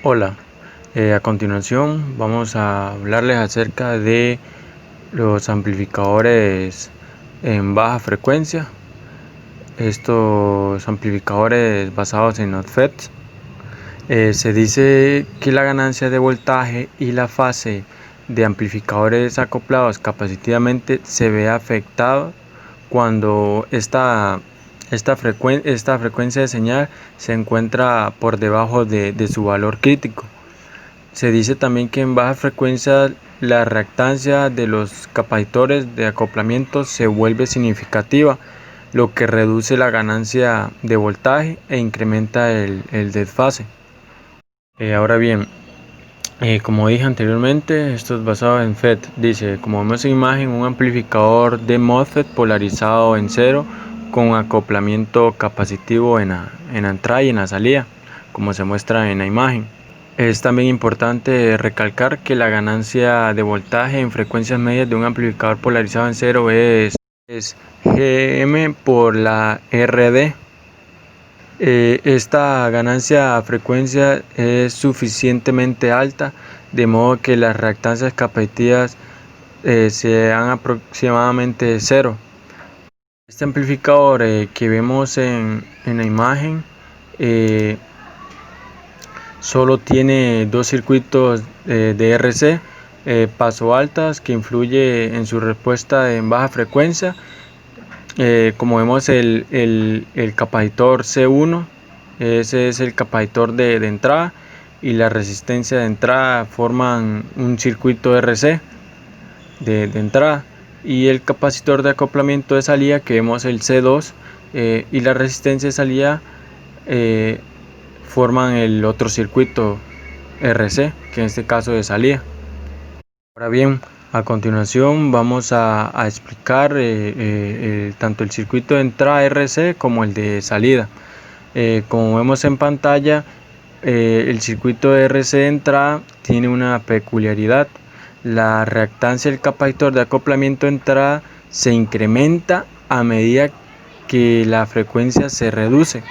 Hola, a continuación vamos a hablarles acerca de los amplificadores en baja frecuencia. Estos amplificadores basados en MOSFETs. Se dice que la ganancia de voltaje y la fase de amplificadores acoplados capacitivamente se ve afectada cuando esta frecuencia de señal se encuentra por debajo de su valor crítico. Se dice también que en baja frecuencia la reactancia de los capacitores de acoplamiento se vuelve significativa, lo que reduce la ganancia de voltaje e incrementa el desfase. Ahora bien, como dije anteriormente, esto es basado en FET. Dice, como vemos en imagen, un amplificador de MOSFET polarizado en cero con acoplamiento capacitivo en la entrada y en la salida, como se muestra en la imagen. Es también importante recalcar que la ganancia de voltaje en frecuencias medias de un amplificador polarizado en cero es Gm por la Rd. Esta ganancia a frecuencia es suficientemente alta, de modo que las reactancias capacitivas sean aproximadamente cero. Este amplificador que vemos en la imagen solo tiene dos circuitos de RC paso altas que influye en su respuesta en baja frecuencia. Como vemos el capacitor C1, ese es el capacitor de entrada, y la resistencia de entrada forman un circuito RC de entrada, y el capacitor de acoplamiento de salida que vemos el C2 y la resistencia de salida forman el otro circuito RC, que en este caso de salida. Ahora bien, a continuación vamos a explicar tanto el circuito de entrada RC como el de salida. Como vemos en pantalla, el circuito de RC de entrada tiene una peculiaridad. La reactancia del capacitor de acoplamiento de entrada se incrementa a medida que la frecuencia se reduce.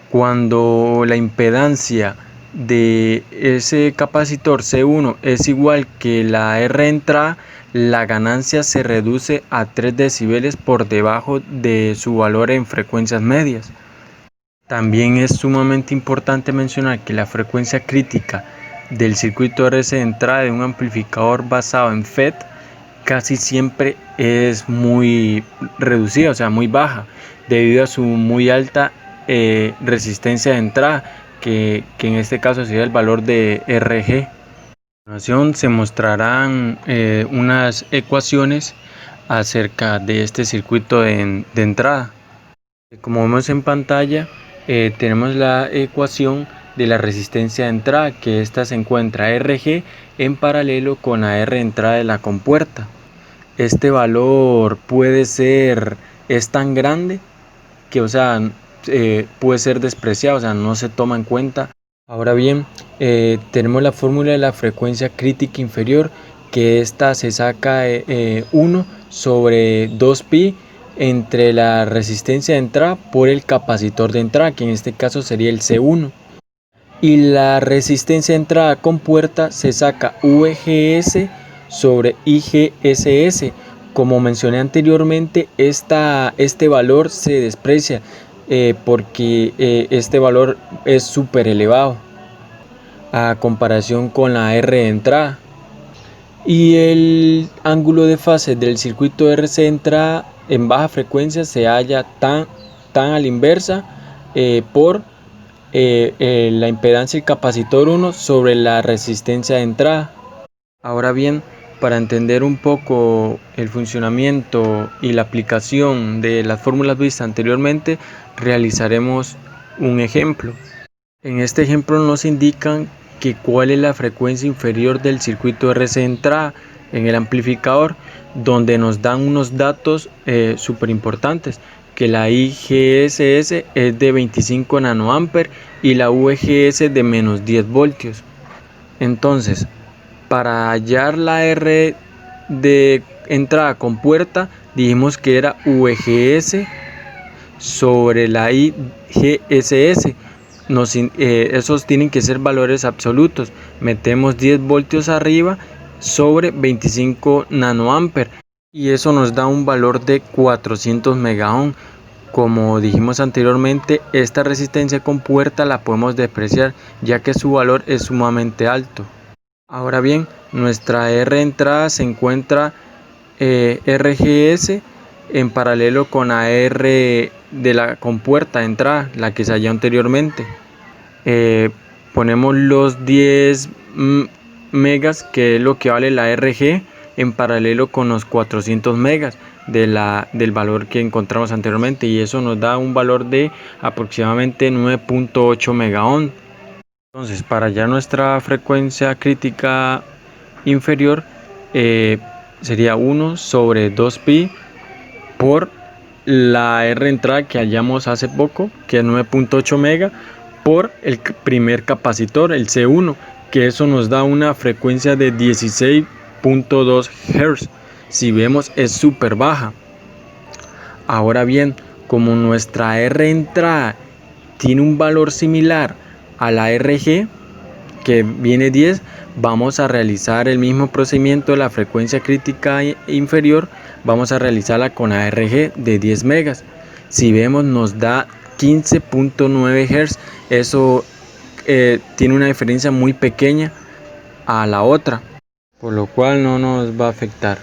Cuando la impedancia de ese capacitor C1 es igual que la R entrada, la ganancia se reduce a 3 decibeles por debajo de su valor en frecuencias medias. También es sumamente importante mencionar que la frecuencia crítica del circuito RC de entrada de un amplificador basado en FET casi siempre es muy reducida, o sea, muy baja, debido a su muy alta resistencia de entrada, que en este caso sería el valor de Rg. A continuación se mostrarán unas ecuaciones acerca de este circuito de entrada. Como vemos en pantalla, tenemos la ecuación de la resistencia de entrada, que esta se encuentra Rg en paralelo con la R de entrada de la compuerta. Este valor es tan grande que, puede ser despreciado, o sea, no se toma en cuenta. Ahora bien, tenemos la fórmula de la frecuencia crítica inferior, que esta se saca 1 sobre 2pi entre la resistencia de entrada por el capacitor de entrada, que en este caso sería el C1. Y la resistencia de entrada con puerta se saca VGS sobre IGSS. Como mencioné anteriormente, este valor se desprecia porque este valor es súper elevado a comparación con la R de entrada. Y el ángulo de fase del circuito RC de entrada en baja frecuencia se halla tan a la inversa por la impedancia del capacitor 1 sobre la resistencia de entrada. Ahora bien, para entender un poco el funcionamiento y la aplicación de las fórmulas vistas anteriormente, realizaremos un ejemplo. En este ejemplo nos indican que cuál es la frecuencia inferior del circuito RC de entrada en el amplificador, donde nos dan unos datos súper importantes, que la IGSS es de 25 nanoamperes y la VGS de menos 10 voltios. Entonces, para hallar la R de entrada con puerta, dijimos que era VGS sobre la IGSS. esos tienen que ser valores absolutos. Metemos 10 voltios arriba sobre 25 nanoamperes y eso nos da un valor de 400 megaohm. Como dijimos anteriormente, esta resistencia compuerta la podemos despreciar ya que su valor es sumamente alto. Ahora bien, nuestra R entrada se encuentra RGS en paralelo con la R de la compuerta de entrada, la que se halló anteriormente. Ponemos los 10 megas, que es lo que vale la RG, en paralelo con los 400 megas del valor que encontramos anteriormente, y eso nos da un valor de aproximadamente 9.8 megaohm. Entonces, para hallar nuestra frecuencia crítica inferior, sería 1 sobre 2pi por la R entrada que hallamos hace poco, que es 9.8 mega, por el primer capacitor, el C1, que eso nos da una frecuencia de 16.2 Hz. Si vemos, es súper baja. Ahora bien, como nuestra R entrada tiene un valor similar a la RG, que viene 10, vamos a realizar el mismo procedimiento de la frecuencia crítica inferior, vamos a realizarla con la RG de 10 megas. Si vemos, nos da 15.9 Hz. Eso tiene una diferencia muy pequeña a la otra, por lo cual no nos va a afectar.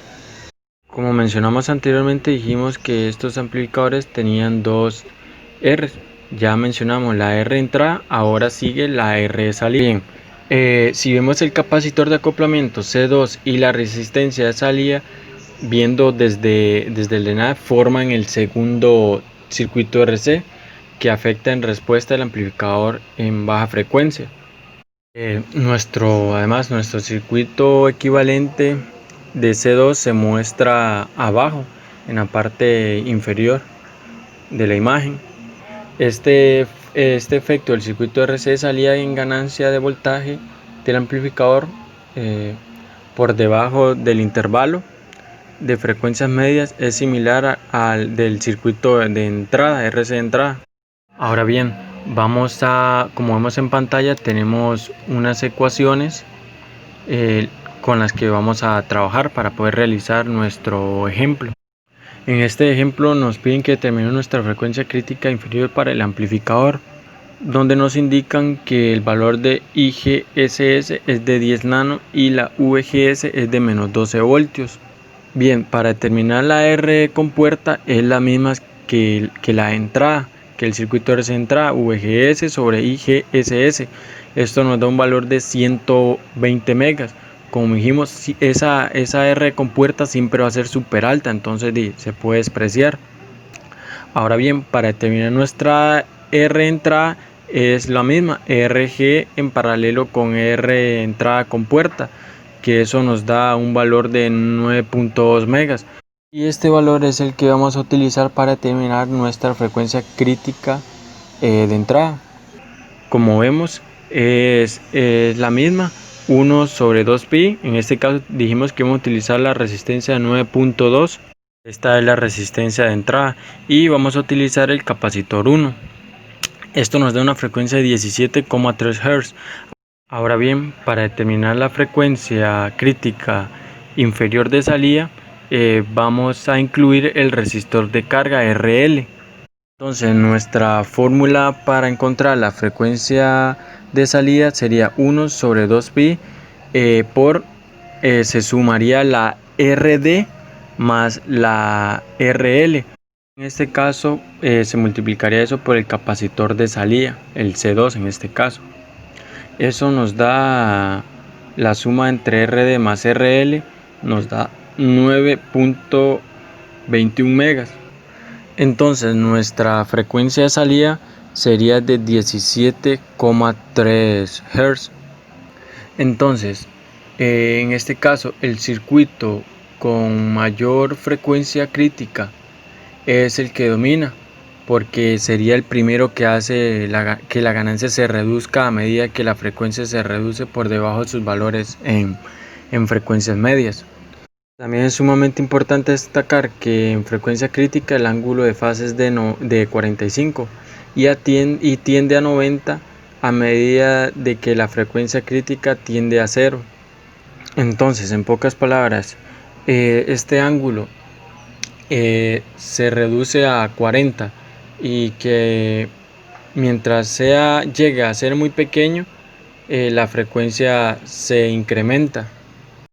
Como mencionamos anteriormente, dijimos que estos amplificadores tenían dos R. Ya mencionamos la R entrada, ahora sigue la R de salida. Bien, si vemos el capacitor de acoplamiento C2 y la resistencia de salida, viendo desde el DNAV, forman el segundo circuito RC, que afecta en respuesta al amplificador en baja frecuencia. Además, nuestro circuito equivalente de C2 se muestra abajo, en la parte inferior de la imagen. Este efecto del circuito RC salía en ganancia de voltaje del amplificador por debajo del intervalo de frecuencias medias, es similar al del circuito de entrada, RC de entrada. Ahora bien, como vemos en pantalla, tenemos unas ecuaciones con las que vamos a trabajar para poder realizar nuestro ejemplo. En este ejemplo nos piden que determinemos nuestra frecuencia crítica inferior para el amplificador, donde nos indican que el valor de IGSS es de 10 nano y la VGS es de menos 12 voltios. Bien, para determinar la R compuerta es la misma que la entrada, que el circuito RC entrada, VGS sobre IGSS. Esto nos da un valor de 120 megas. Como dijimos, esa R compuerta siempre va a ser súper alta, entonces se puede despreciar. Ahora bien, para determinar nuestra R entrada es la misma, RG en paralelo con R entrada compuerta, que eso nos da un valor de 9.2 megas. Y este valor es el que vamos a utilizar para determinar nuestra frecuencia crítica de entrada. Como vemos, es la misma, 1 sobre 2pi. En este caso dijimos que vamos a utilizar la resistencia de 9.2. Esta es la resistencia de entrada y vamos a utilizar el capacitor 1. Esto nos da una frecuencia de 17,3 Hz. Ahora bien, para determinar la frecuencia crítica inferior de salida, vamos a incluir el resistor de carga RL. Entonces, nuestra fórmula para encontrar la frecuencia de salida sería 1 sobre 2pi se sumaría la RD más la RL. En este caso se multiplicaría eso por el capacitor de salida, el C2 en este caso. Eso nos da la suma entre RD más RL, nos da 9.21 megas. Entonces nuestra frecuencia de salida sería de 17,3 Hz. Entonces, en este caso, el circuito con mayor frecuencia crítica es el que domina, porque sería el primero que hace que la ganancia se reduzca a medida que la frecuencia se reduce por debajo de sus valores en frecuencias medias. También es sumamente importante destacar que en frecuencia crítica el ángulo de fase es de 45 y tiende a 90 a medida de que la frecuencia crítica tiende a cero. Entonces, en pocas palabras, este ángulo se reduce a 40 y que mientras llegue a ser muy pequeño, la frecuencia se incrementa.